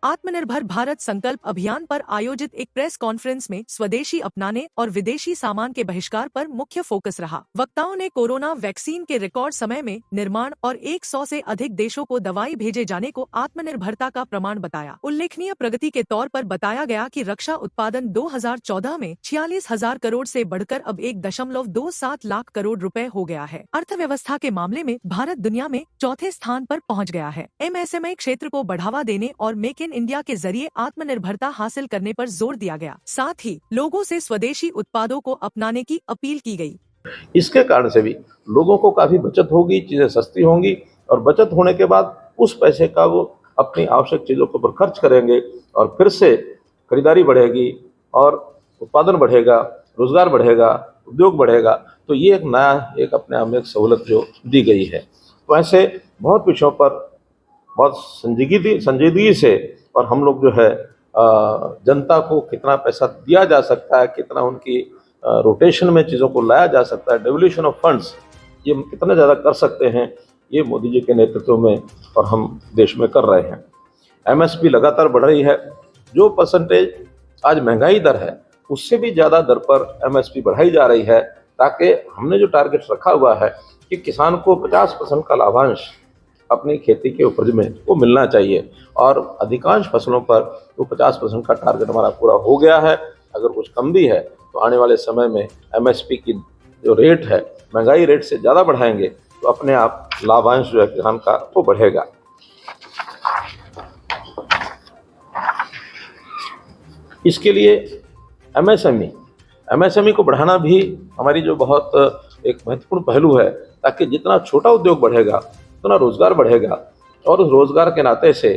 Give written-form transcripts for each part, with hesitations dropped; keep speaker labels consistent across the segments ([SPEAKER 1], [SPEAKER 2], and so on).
[SPEAKER 1] आत्मनिर्भर भारत संकल्प अभियान पर आयोजित एक प्रेस कॉन्फ्रेंस में स्वदेशी अपनाने और विदेशी सामान के बहिष्कार पर मुख्य फोकस रहा। वक्ताओं ने कोरोना वैक्सीन के रिकॉर्ड समय में निर्माण और 100 से अधिक देशों को दवाई भेजे जाने को आत्मनिर्भरता का प्रमाण बताया। उल्लेखनीय प्रगति के तौर पर बताया गया कि रक्षा उत्पादन 2014 में 46,000 करोड़ से बढ़कर अब 1.27 लाख करोड़ रुपए हो गया है। अर्थव्यवस्था के मामले में भारत दुनिया में चौथे स्थान पर पहुंच गया है। MSME क्षेत्र को बढ़ावा देने और मेक इन इंडिया के जरिए आत्मनिर्भरता हासिल करने पर जोर दिया गया। साथ ही लोगों से स्वदेशी उत्पादों को अपनाने की अपील की गई।
[SPEAKER 2] इसके कारण से भी लोगों को काफी बचत होगी, चीजें सस्ती होंगी और बचत होने के बाद उस पैसे का वो अपनी आवश्यक चीजों के ऊपर खर्च करेंगे और फिर से खरीदारी बढ़ेगी और उत्पादन बढ़ेगा, रोजगार बढ़ेगा, उद्योग बढ़ेगा। तो ये एक नया एक अपने आप में एक सहूलत जो दी गई है। तो ऐसे बहुत विषयों पर बहुत संजीदगी से और हम लोग जो है जनता को कितना पैसा दिया जा सकता है, कितना उनकी रोटेशन में चीज़ों को लाया जा सकता है, डेवल्यूशन ऑफ फंड्स ये कितना ज़्यादा कर सकते हैं, ये मोदी जी के नेतृत्व में और हम देश में कर रहे हैं। MSP लगातार बढ़ रही है। जो परसेंटेज आज महंगाई दर है उससे भी ज़्यादा दर पर MSP बढ़ाई जा रही है, ताकि हमने जो टारगेट रखा हुआ है कि किसान को 50% का लाभांश अपनी खेती के उपज में वो मिलना चाहिए और अधिकांश फसलों पर वो 50% का टारगेट हमारा पूरा हो गया है। अगर कुछ कम भी है तो आने वाले समय में MSP की जो रेट है महंगाई रेट से ज़्यादा बढ़ाएंगे तो अपने आप लाभांश जो है किसान का वो बढ़ेगा। इसके लिए MSME को बढ़ाना भी हमारी जो बहुत एक महत्वपूर्ण पहलू है, ताकि जितना छोटा उद्योग बढ़ेगा उतना रोजगार बढ़ेगा और उस रोजगार के नाते से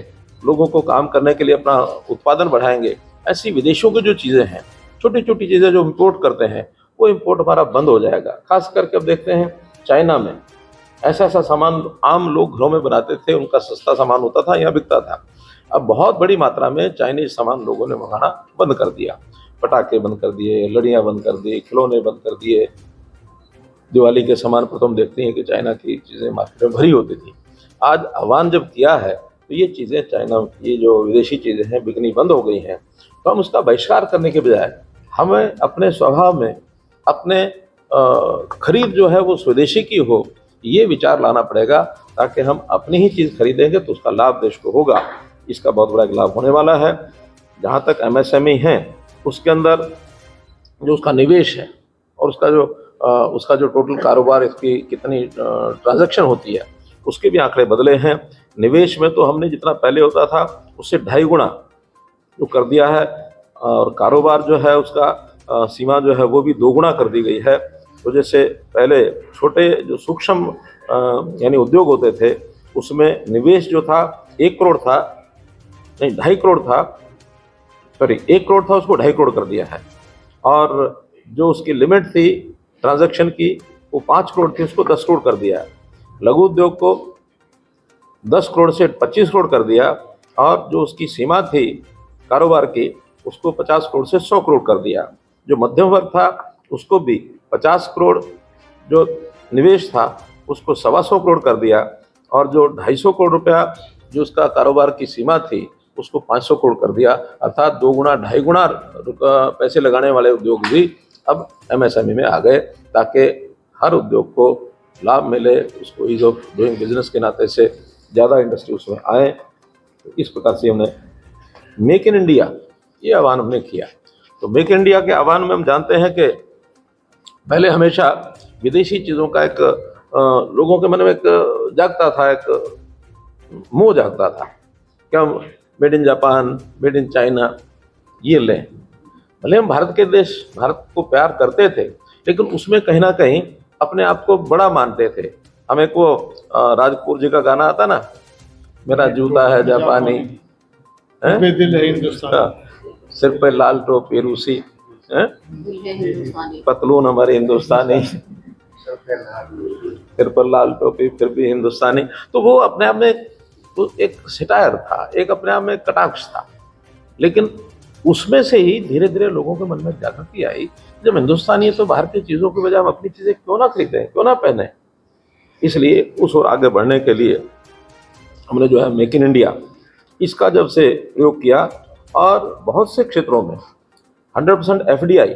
[SPEAKER 2] लोगों को काम करने के लिए अपना उत्पादन बढ़ाएंगे। ऐसी विदेशों की जो चीज़ें हैं, छोटी छोटी चीज़ें जो इंपोर्ट करते हैं, वो इंपोर्ट हमारा बंद हो जाएगा। खास करके अब देखते हैं चाइना में ऐसा सामान आम लोग घरों में बनाते थे, उनका सस्ता सामान होता था, यहाँ बिकता था। अब बहुत बड़ी मात्रा में चाइनीज सामान लोगों ने मंगाना बंद कर दिया। पटाखे बंद कर दिए, लड़ियाँ बंद कर दी, खिलौने बंद कर दिए। दिवाली के सामान पर तो हम देखते हैं कि चाइना की चीज़ें मार्केट में भरी होती थी। आज आह्वान जब किया है तो ये चीज़ें चाइना की जो विदेशी चीज़ें हैं बिकनी बंद हो गई हैं। तो हम उसका बहिष्कार करने के बजाय हमें अपने स्वभाव में अपने खरीद जो है वो स्वदेशी की हो, ये विचार लाना पड़ेगा, ताकि हम अपनी ही चीज़ खरीदेंगे तो उसका लाभ देश को होगा। इसका बहुत बड़ा एक लाभ होने वाला है। जहाँ तक MSME हैं उसके अंदर जो उसका निवेश है और उसका जो टोटल कारोबार, इसकी कितनी ट्रांजैक्शन होती है, उसके भी आंकड़े बदले हैं। निवेश में तो हमने जितना पहले होता था उससे 2.5 गुना जो कर दिया है और कारोबार जो है उसका सीमा जो है वो भी 2 गुना कर दी गई है। तो जैसे पहले छोटे जो सूक्ष्म यानी उद्योग होते थे उसमें निवेश जो था 1 करोड़ था, नहीं 2.5 करोड़ था, सॉरी 1 करोड़ था, उसको 2.5 करोड़ कर दिया है। और जो उसकी लिमिट थी ट्रांजैक्शन की वो 5 करोड़ थी, उसको 10 करोड़ कर दिया है। लघु उद्योग को 10 करोड़ से 25 करोड़ कर दिया और जो उसकी सीमा थी कारोबार की उसको 50 करोड़ से 100 करोड़ कर दिया। जो मध्यम वर्ग था उसको भी 50 करोड़ जो निवेश था उसको 125 करोड़ कर दिया और जो 250 करोड़ रुपया जो उसका कारोबार की सीमा थी उसको 500 करोड़ कर दिया। अर्थात 2 गुना 2.5 गुना पैसे लगाने वाले उद्योग भी अब MSME में आ गए, ताकि हर उद्योग को लाभ मिले, उसको ईज ऑफ डूइंग बिजनेस के नाते से ज़्यादा इंडस्ट्री उसमें आए। तो इस प्रकार से हमने मेक इन इंडिया ये आह्वान हमने किया। तो मेक इन इंडिया के आह्वान में हम जानते हैं कि पहले हमेशा विदेशी चीज़ों का एक लोगों के मन में एक जागता था, एक मोह जागता था कि हम made in Japan, made in China ये लें। भले हम भारत को प्यार करते थे, लेकिन उसमें कहीं ना कहीं अपने आप को बड़ा मानते थे। हमें को राजपूत जी का गाना आता ना, मेरा जूता है जापानी,
[SPEAKER 3] दिल है हिंदुस्तानी,
[SPEAKER 2] सिर पे लाल टोपी रूसी, पतलून हमारी हिंदुस्तानी, सिर पर लाल टोपी फिर भी हिंदुस्तानी। तो वो अपने आप में तो एक सिटायर था, एक अपने आप में कटाक्ष था। लेकिन उसमें से ही धीरे धीरे लोगों के मन में जागृति आई, जब हिंदुस्तानी है तो बाहर की चीज़ों के बजाय हम अपनी चीज़ें क्यों ना खरीदें, क्यों ना पहने। इसलिए उस ओर आगे बढ़ने के लिए हमने जो है मेक इन इंडिया इसका जब से प्रयोग किया और बहुत से क्षेत्रों में 100% FDI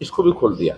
[SPEAKER 2] इसको भी खोल दिया।